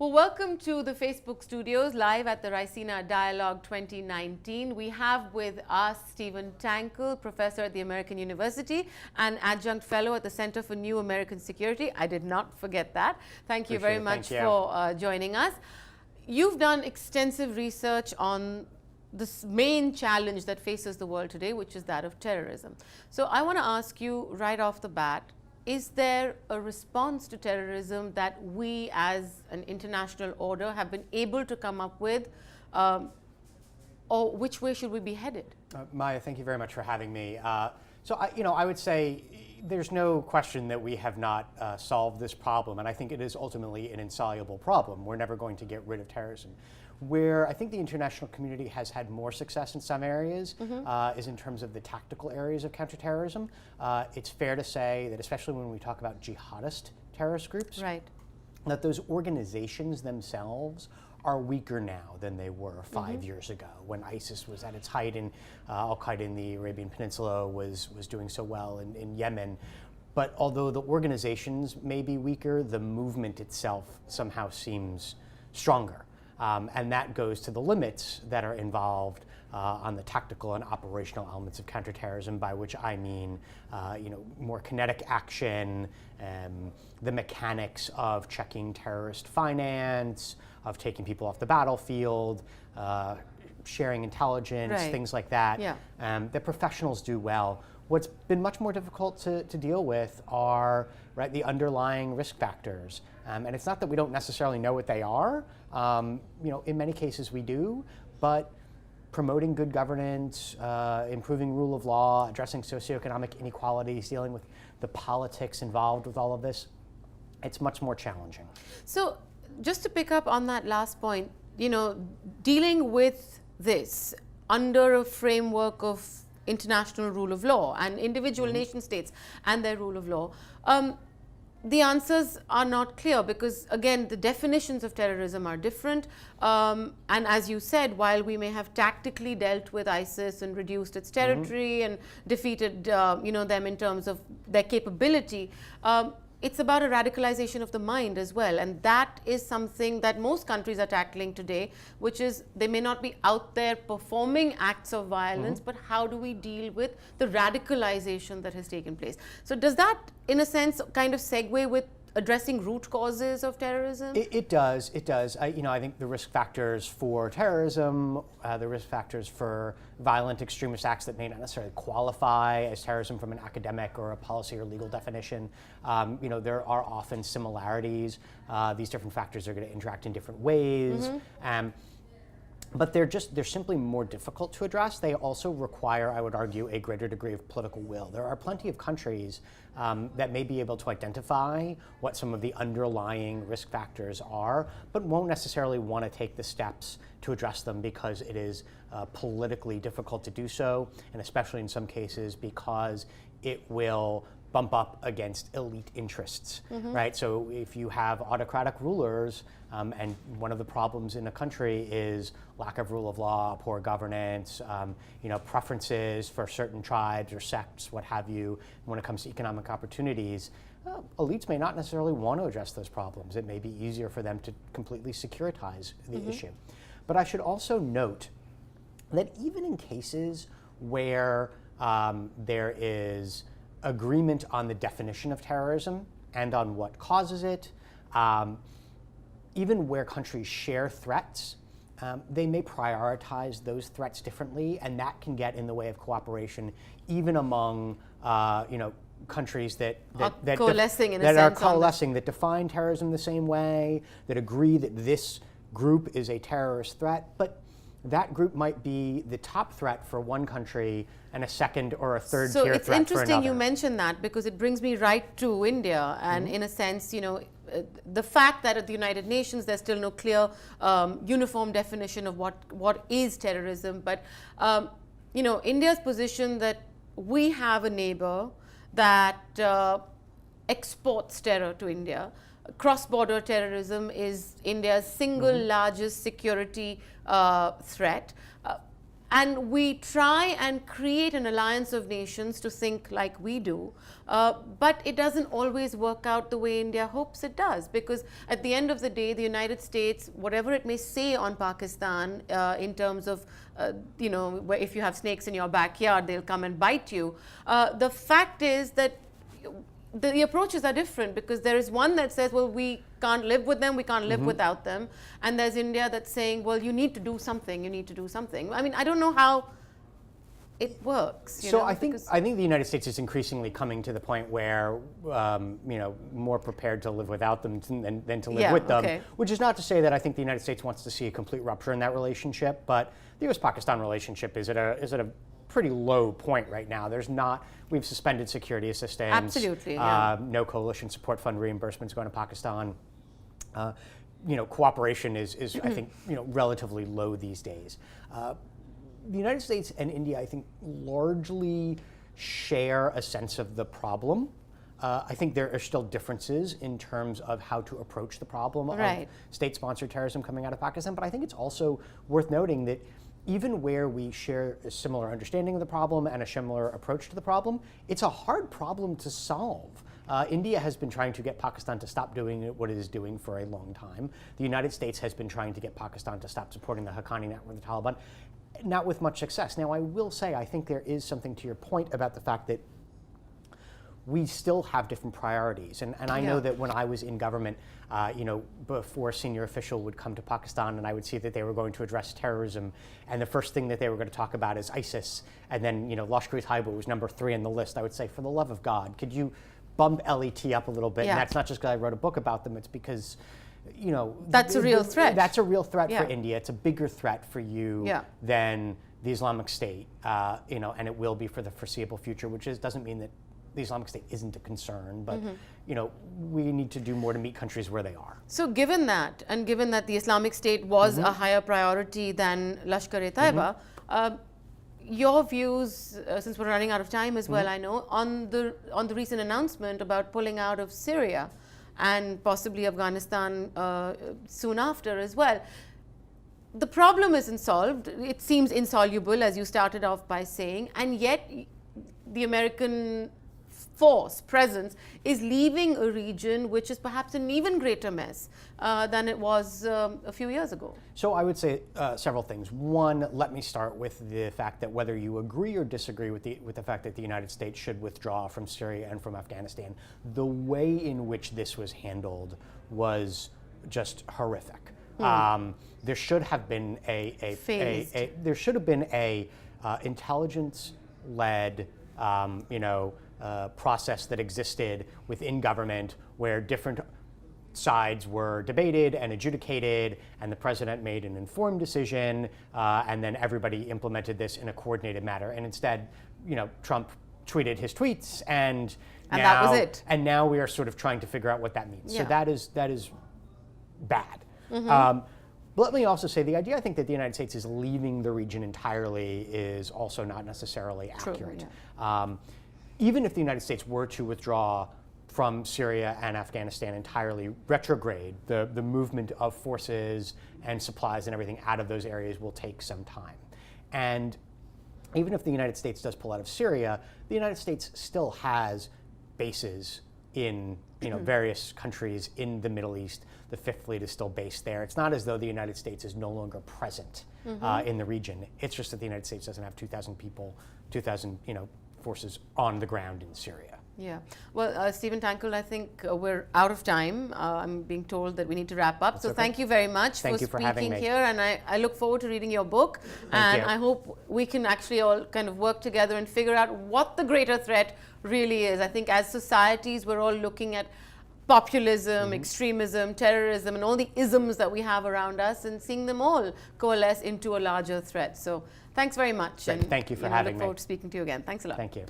Well, welcome to the Facebook studios, live at the Raisina Dialogue 2019. We have with us Stephen Tankel, professor at the American University and adjunct fellow at the Center for New American Security. I did not forget that. Thank you very much for joining us. You've done extensive research on this main challenge that faces the world today, which is that of terrorism. So I want to ask you right off the bat, is there a response to terrorism that we as an international order have been able to come up with, or which way should we be headed? Maya, thank you very much for having me. I would say there's no question that we have not solved this problem, and I think it is ultimately an insoluble problem. We're never going to get rid of terrorism. Where I think the international community has had more success in some areas is in terms of the tactical areas of counterterrorism. It's fair to say that, especially when we talk about jihadist terrorist groups, that those organizations themselves are weaker now than they were 5 years ago, when ISIS was at its height and Al-Qaeda in the Arabian Peninsula was doing so well in Yemen. But although the organizations may be weaker, the movement itself somehow seems stronger. And that goes to the limits that are involved on the tactical and operational elements of counterterrorism, by which I mean more kinetic action, the mechanics of checking terrorist finance, of taking people off the battlefield, sharing intelligence, things like that, that professionals do well. What's been much more difficult to deal with are the underlying risk factors. And it's not that we don't necessarily know what they are. In many cases we do, but promoting good governance, improving rule of law, addressing socioeconomic inequalities, dealing with the politics involved with all of this, it's much more challenging. So just to pick up on that last point, dealing with this under a framework of international rule of law and individual nation states and their rule of law, the answers are not clear because, again, the definitions of terrorism are different. And as you said, while we may have tactically dealt with ISIS and reduced its territory and defeated them in terms of their capability, it's about a radicalization of the mind as well. And that is something that most countries are tackling today, which is they may not be out there performing acts of violence, but how do we deal with the radicalization that has taken place? So does that, in a sense, kind of segue with addressing root causes of terrorism? It does. I think the risk factors for terrorism, the risk factors for violent extremist acts that may not necessarily qualify as terrorism from an academic or a policy or legal definition, there are often similarities. These different factors are going to interact in different ways. But they're simply more difficult to address. They also require, I would argue, a greater degree of political will. There are plenty of countries that may be able to identify what some of the underlying risk factors are, but won't necessarily want to take the steps to address them because it is politically difficult to do so, and especially in some cases because it will bump up against elite interests, right? So if you have autocratic rulers, and one of the problems in a country is lack of rule of law, poor governance, preferences for certain tribes or sects, what have you, when it comes to economic opportunities, elites may not necessarily want to address those problems. It may be easier for them to completely securitize the issue. But I should also note that even in cases where there is agreement on the definition of terrorism and on what causes it, even where countries share threats, they may prioritize those threats differently, and that can get in the way of cooperation, even among countries that are coalescing, that define terrorism the same way, that agree that this group is a terrorist threat, but that group might be the top threat for one country and a second or a third tier threat for another. So it's interesting you mentioned that, because it brings me right to India, and in a sense, the fact that at the United Nations there's still no clear uniform definition of what is terrorism, but India's position that we have a neighbor that exports terror to India. Cross-border terrorism is India's single largest security threat. And we try and create an alliance of nations to think like we do, but it doesn't always work out the way India hopes it does, because at the end of the day, the United States, whatever it may say on Pakistan in terms of, if you have snakes in your backyard, they'll come and bite you. The fact is that the approaches are different, because there is one that says, well, we can't live with them, we can't live without them. And there's India that's saying, well, you need to do something, you need to do something. I mean, I don't know how it works. I think the United States is increasingly coming to the point where, more prepared to live without them than to live with them, which is not to say that I think the United States wants to see a complete rupture in that relationship, but the U.S.-Pakistan relationship is at a pretty low point right now. We've suspended security assistance. Absolutely, no coalition support fund reimbursements going to Pakistan. Cooperation is I think, relatively low these days. The United States and India, I think, largely share a sense of the problem. I think there are still differences in terms of how to approach the problem of state-sponsored terrorism coming out of Pakistan, but I think it's also worth noting that even where we share a similar understanding of the problem and a similar approach to the problem, it's a hard problem to solve. India has been trying to get Pakistan to stop doing what it is doing for a long time. The United States has been trying to get Pakistan to stop supporting the Haqqani network with the Taliban, not with much success. Now, I will say, I think there is something to your point about the fact that we still have different priorities. And I know that when I was in government, before a senior official would come to Pakistan and I would see that they were going to address terrorism, and the first thing that they were going to talk about is ISIS, and then, Lashkar-e-Taiba was number 3 on the list, I would say, for the love of God, could you bump LET up a little bit? And that's not just because I wrote a book about them, it's because, that's a real threat. That's a real threat for India. It's a bigger threat for you than the Islamic State, and it will be for the foreseeable future, which doesn't mean that the Islamic State isn't a concern, but we need to do more to meet countries where they are. So given that, and given that the Islamic State was a higher priority than Lashkar-e-Taiba, your views, since we're running out of time as well, I know, on the recent announcement about pulling out of Syria and possibly Afghanistan soon after as well. The problem isn't solved. It seems insoluble, as you started off by saying, and yet the American presence is leaving a region which is perhaps an even greater mess than it was a few years ago. So I would say several things. One, let me start with the fact that whether you agree or disagree with the fact that the United States should withdraw from Syria and from Afghanistan, the way in which this was handled was just horrific. There should have been there should have been a intelligence-led, process that existed within government where different sides were debated and adjudicated, and the president made an informed decision, and then everybody implemented this in a coordinated manner. And instead, Trump tweeted his tweets, and that was it. And now we are sort of trying to figure out what that means. So that is bad. But let me also say, the idea I think that the United States is leaving the region entirely is also not necessarily accurate. Even if the United States were to withdraw from Syria and Afghanistan entirely, retrograde, the movement of forces and supplies and everything out of those areas will take some time. And even if the United States does pull out of Syria, the United States still has bases in various countries in the Middle East. The Fifth Fleet is still based there. It's not as though the United States is no longer present in the region. It's just that the United States doesn't have 2,000 people, 2,000 forces on the ground in Syria. Yeah. Well, Stephen Tankel, I think we're out of time. I'm being told that we need to wrap up. So thank you very much for speaking here. And I look forward to reading your book. And I hope we can actually all kind of work together and figure out what the greater threat really is. I think as societies, we're all looking at populism, extremism, terrorism, and all the isms that we have around us, and seeing them all coalesce into a larger threat. So thanks very much. Thank you for having me. I look forward to speaking to you again. Thanks a lot. Thank you.